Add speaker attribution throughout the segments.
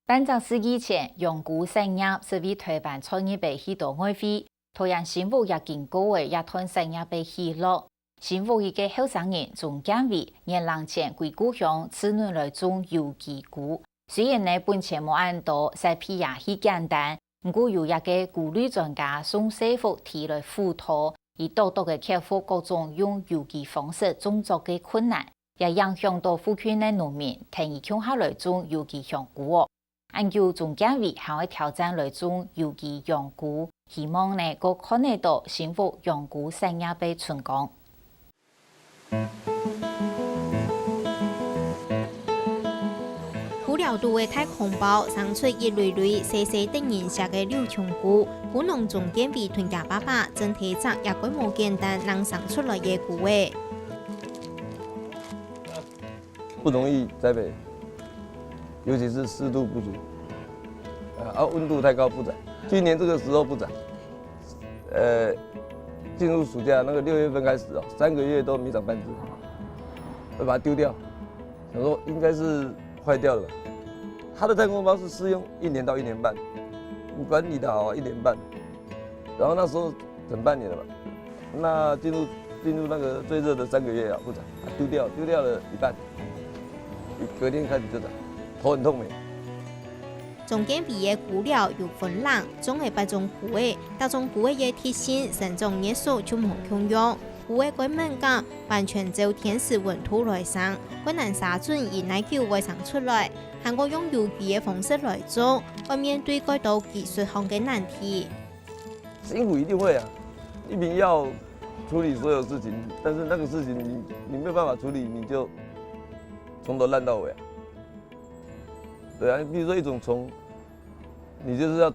Speaker 1: 半个世纪前，用古产业是为推办创业被许多外汇，同样幸福也经过为一团产业被喜乐。幸福一个后生人从减为年lang前归故乡，子女来种有机菇。虽然呢本钱无按多，晒皮也许简单，不过有一个顾虑专家宋师傅提来辅导，以多多的克服各种用有机方式种作的困难，也影响到附近的农民，听伊乡下来种有机香菇哦。按照总监委还会挑战来种有机养菇，希望呢个看得到幸福养菇产业被成功。
Speaker 2: 古寮都的太空包生出一类类细细的颜色的柳虫菇，古农总监委团家爸爸整体则也规模简单，能生出来的菇诶。
Speaker 3: 不容易栽培。尤其是湿度不足，温度太高不长。去年这个时候不长，进入暑假那个6月份开始哦，3个月都没长半只，会把它丢掉。想说应该是坏掉了吧。它的太空包是试用1年到1年半，你管理的好1年半，然后那时候整半年了吧。那进入那个最热的3个月啊不长，它丢掉了一半，隔天开始就长。头很痛没？
Speaker 2: 总监委的菇料有分lang，种的8种菇诶，各种菇的特性、生长热素就无共样。菇的根敏感，完全照天时温度来生，困难杀菌而耐久会生出来。韩国用有机的方式来做，会面对许多技术上的难题。
Speaker 3: 辛苦一定会啊，一瓶药处理所有事情，但是那个事情你没有办法处理，你就从头烂到尾啊。对啊，比如说一种虫，你就是要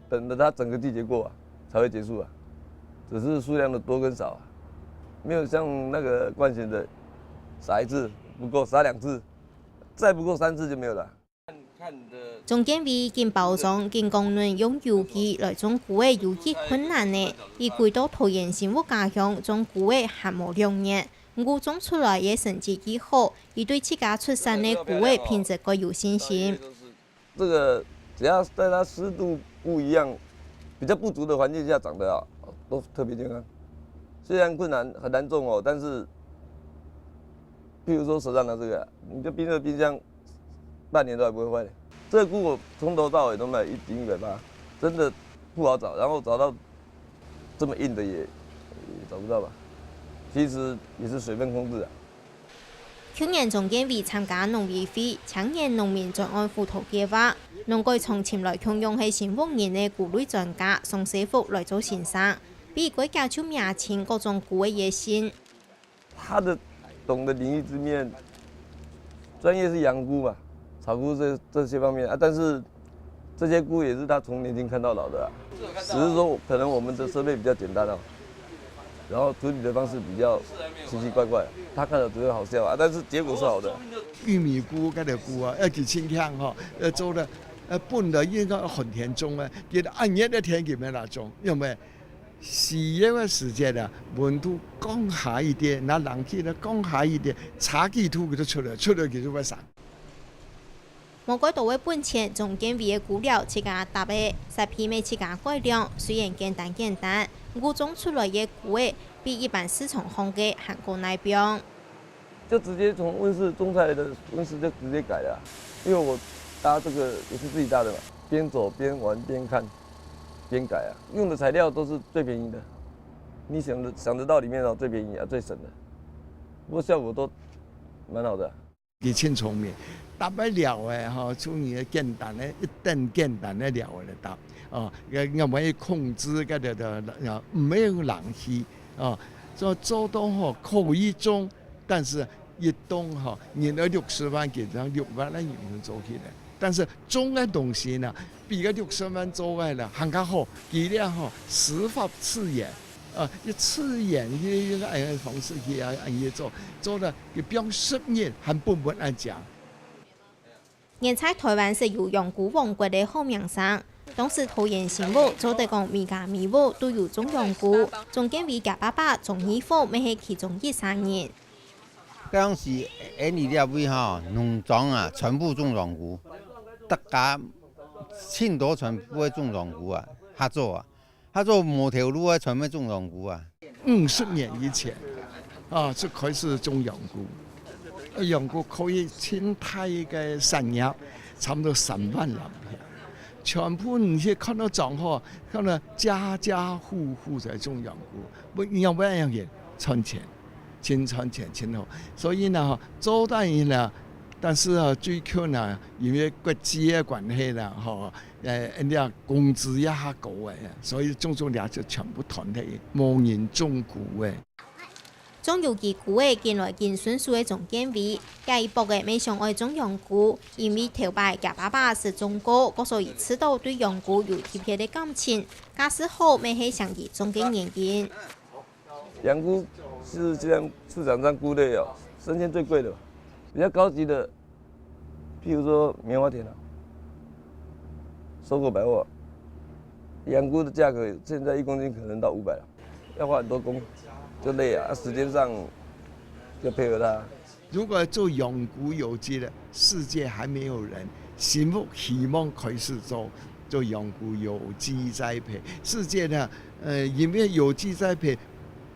Speaker 3: 等着它整个季节过啊，才会结束啊。只是数量的多跟少啊，没有像那个惯性的撒1次不够，撒2次，再不够3次就没有了。
Speaker 2: 总监委经包装经功能用有机来种菇的有机困难呢，以归到桃园生活家乡种菇的还无2年。菇种出来的成绩极好，伊对自家出产的菇的品质更有信心。
Speaker 3: 这个只要在它湿度不一样、比较不足的环境下长得好，都特别健康。虽然困难很难种哦，但是，譬如说手上的这个，你就冰热冰箱，半年都还不会坏的。这个菇我从头到尾都卖1斤180，真的不好找，然后找到这么硬的也找不到吧。其实也是水分控制啊。
Speaker 2: 去年总监委参加农委会青年农民专案辅导计划，农改从前来强用系幸福人的菇类专家宋师傅来做先生，比国家就名清各种菇的野心。
Speaker 3: 他的懂得领域之面，专业是养菇嘛，草菇这些方面啊，但是这些菇也是他从年轻看到老的啊，只是说可能我们的设备比较简单哦。然后处理的方式比较奇奇怪怪，他看了只会好笑啊，但是结果是好的。
Speaker 4: 玉米菇嗰条菇啊，一幾千香嗬，做得本來應該寒天種啊，記得暗熱的天氣沒那種，因為西熱的時間啊，溫度降下一點，那冷氣呢降下一點，茶幾土佢都出來佢就會散。
Speaker 2: 莫改到的本錢，總監委的菇料自家搭的，實皮未自家改良，雖然簡單，菇種出來的菇比一般市場上的還高耐標。
Speaker 3: 就直接從溫室種菜的溫室就直接改了，因為我搭這個也是自己搭的嘛，邊走邊玩邊看邊改啊，用的材料都是最便宜的，你想得到裡面哦最便宜啊最省的，不過效果都蠻好的。
Speaker 4: 佢清聰明，搭嘅料誒嗬，中意簡單咧，一定簡單嘅料嚟搭，哦，因為控制嗰啲的，沒有冷氣，哦，做到嗬可以種，但是一棟嗬，年了60萬幾張，6萬咧人做起來，但是種嘅東西呢，比個60萬做嘅啦，更加好，佢咧嗬適合刺眼。一刺眼一個方式去做的也比較適應，還不穩來講。
Speaker 2: 現在台灣是有養菇王國的好名聲，當時桃園新聞做得講每家每戶都有種養菇，總監委家爸爸種衣服，咪係其中1、3人。
Speaker 5: 嗰陣時喺你呢位哈農莊啊，全部種莊菇，大家青島全部係種莊菇啊，合作某條路啊，全部種莊菇啊。
Speaker 4: 50年以前啊，就開始種養菇。養菇可以清太嘅產業，差唔多3萬人，全部你去看到狀況，看到家家戶戶在種養菇，不因為樣嘢賺錢，真賺錢，真好。所以呢，做單嘢呢，但是啊，最近呢，因為國際嘅關係啦，人家工資也較高嘅，所以種倆就全部團體冇人種菇嘅。
Speaker 2: 種有機菇嘅見來見順數嘅總經理，介意博嘅未想愛種養菇，因為頭擺夾爸爸是種過，所以知道對養菇有特別的感情。假使好，未係想以種嘅原因。
Speaker 3: 養菇是這樣市場上菇類哦，生鮮最貴的，比較高級的，譬如說棉花田啊，收購百貨，養菇的價格現在1公斤可能到500了，要花很多工。就累啊，時間上就配合它。
Speaker 4: 如果做養菇有機的，世界還沒有人希望開始做養菇有機栽培。世界呢，因為有機栽培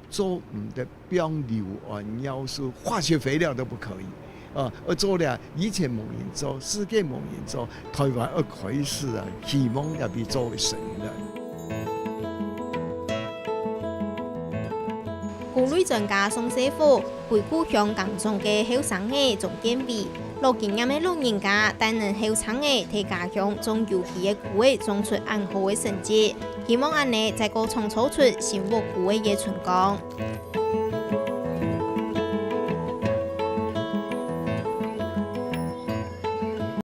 Speaker 4: 做唔得標硫胺要素，化學肥料都不可以。而做了以前冇人做，世界冇人做，台灣而開始啊，希望要比做成的。
Speaker 2: 菇類專家宋師傅回顧香港種嘅後生嘅總經理，攞經驗嘅老人家帶領後生嘅喺家鄉種有機嘅菇嘅種出很好嘅成績，希望安尼再個創造出幸福菇嘅春光。